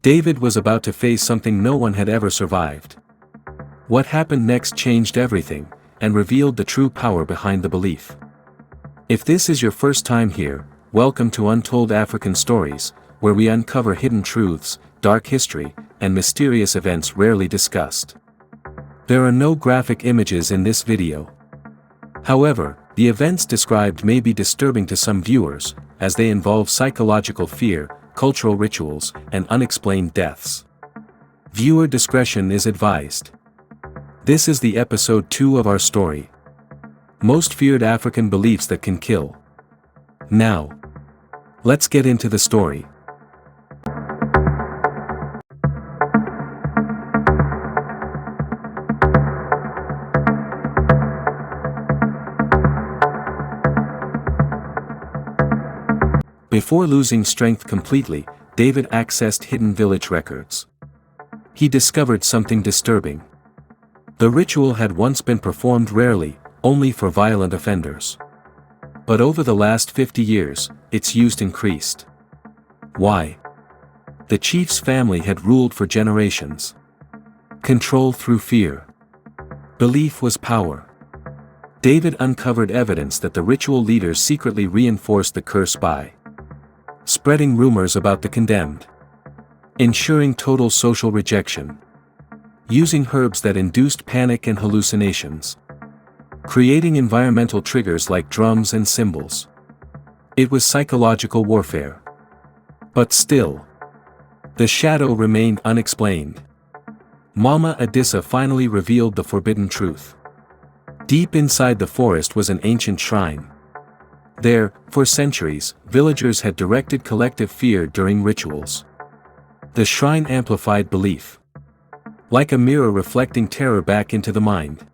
David was about to face something no one had ever survived. What happened next changed everything, and revealed the true power behind the belief. If this is your first time here, welcome to Untold African Stories, where we uncover hidden truths, dark history, and mysterious events rarely discussed. There are no graphic images in this video. However, the events described may be disturbing to some viewers, as they involve psychological fear, cultural rituals, and unexplained deaths. Viewer discretion is advised. This is the episode 2 of our story. Most feared African beliefs that can kill. Now, let's get into the story. Before losing strength completely, David accessed hidden village records. He discovered something disturbing. The ritual had once been performed rarely, only for violent offenders. But over the last 50 years, its use increased. Why? The chief's family had ruled for generations. Control through fear. Belief was power. David uncovered evidence that the ritual leaders secretly reinforced the curse by spreading rumors about the condemned, ensuring total social rejection, using herbs that induced panic and hallucinations, creating environmental triggers like drums and cymbals. It was psychological warfare. But still, the shadow remained unexplained. Mama Adissa finally revealed the forbidden truth. Deep inside the forest was an ancient shrine. There, for centuries, villagers had directed collective fear during rituals. The shrine amplified belief. Like a mirror reflecting terror back into the mind.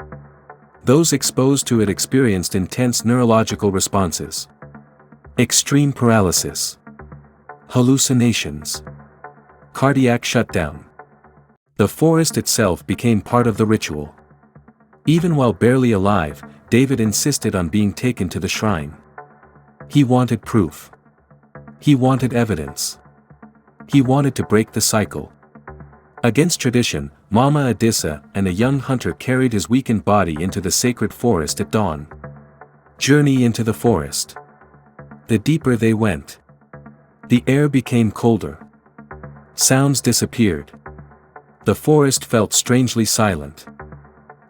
Those exposed to it experienced intense neurological responses. Extreme paralysis. Hallucinations. Cardiac shutdown. The forest itself became part of the ritual. Even while barely alive, David insisted on being taken to the shrine. He wanted proof. He wanted evidence. He wanted to break the cycle. Against tradition, Mama Adissa and a young hunter carried his weakened body into the sacred forest at dawn. Journey into the forest. The deeper they went, the air became colder. Sounds disappeared. The forest felt strangely silent.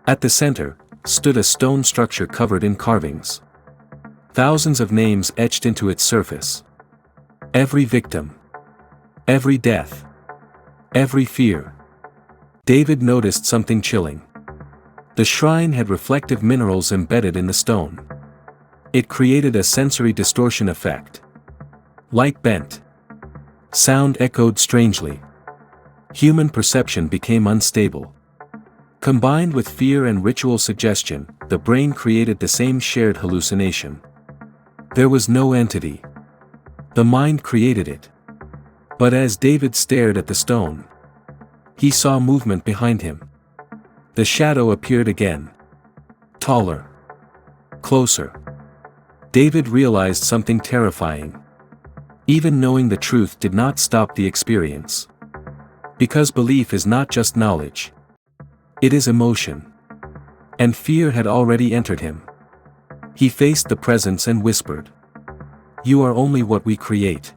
At the center, stood a stone structure covered in carvings. Thousands of names etched into its surface. Every victim. Every death. Every fear. David noticed something chilling. The shrine had reflective minerals embedded in the stone. It created a sensory distortion effect. Light bent. Sound echoed strangely. Human perception became unstable. Combined with fear and ritual suggestion, the brain created the same shared hallucination. There was no entity. The mind created it. But as David stared at the stone, he saw movement behind him. The shadow appeared again. Taller. Closer. David realized something terrifying. Even knowing the truth did not stop the experience. Because belief is not just knowledge. It is emotion. And fear had already entered him. He faced the presence and whispered, "You are only what we create."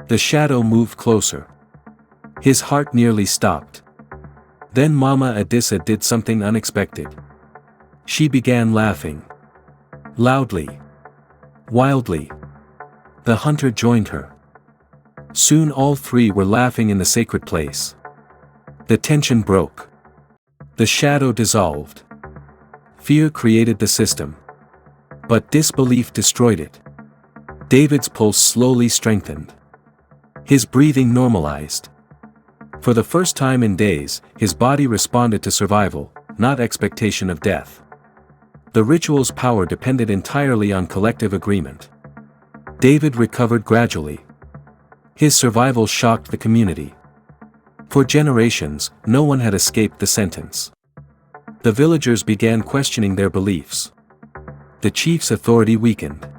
The shadow moved closer. His heart nearly stopped. Then Mama Adissa did something unexpected. She began laughing. Loudly. Wildly. The hunter joined her. Soon all three were laughing in the sacred place. The tension broke. The shadow dissolved. Fear created the system. But disbelief destroyed it. David's pulse slowly strengthened. His breathing normalized. For the first time in days, his body responded to survival, not expectation of death. The ritual's power depended entirely on collective agreement. David recovered gradually. His survival shocked the community. For generations, no one had escaped the sentence. The villagers began questioning their beliefs. The chief's authority weakened.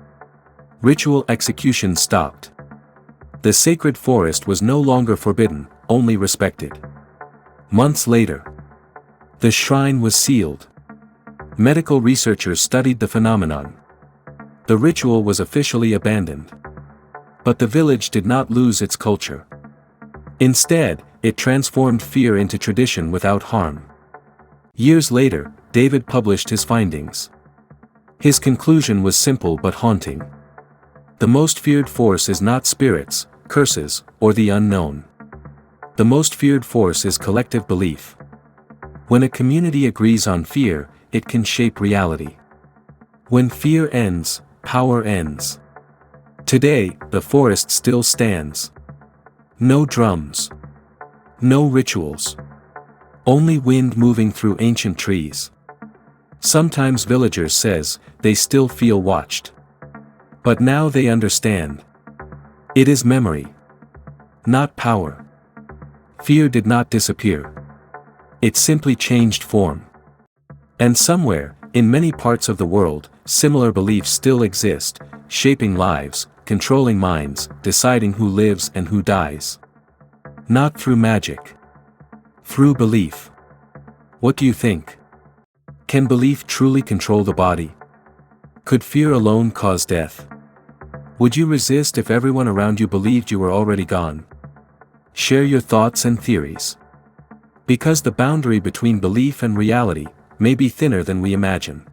Ritual execution stopped. The sacred forest was no longer forbidden, only respected. Months later, the shrine was sealed. Medical researchers studied the phenomenon. The ritual was officially abandoned. But the village did not lose its culture. Instead, it transformed fear into tradition without harm. Years later, David published his findings. His conclusion was simple but haunting. The most feared force is not spirits, curses, or the unknown. The most feared force is collective belief. When a community agrees on fear, it can shape reality. When fear ends, power ends. Today, the forest still stands. No drums. No rituals. Only wind moving through ancient trees. Sometimes villagers says, they still feel watched. But now they understand. It is memory. Not power. Fear did not disappear. It simply changed form. And somewhere, in many parts of the world, similar beliefs still exist, shaping lives, controlling minds, deciding who lives and who dies. Not through magic. Through belief. What do you think? Can belief truly control the body? Could fear alone cause death? Would you resist if everyone around you believed you were already gone? Share your thoughts and theories. Because the boundary between belief and reality may be thinner than we imagine.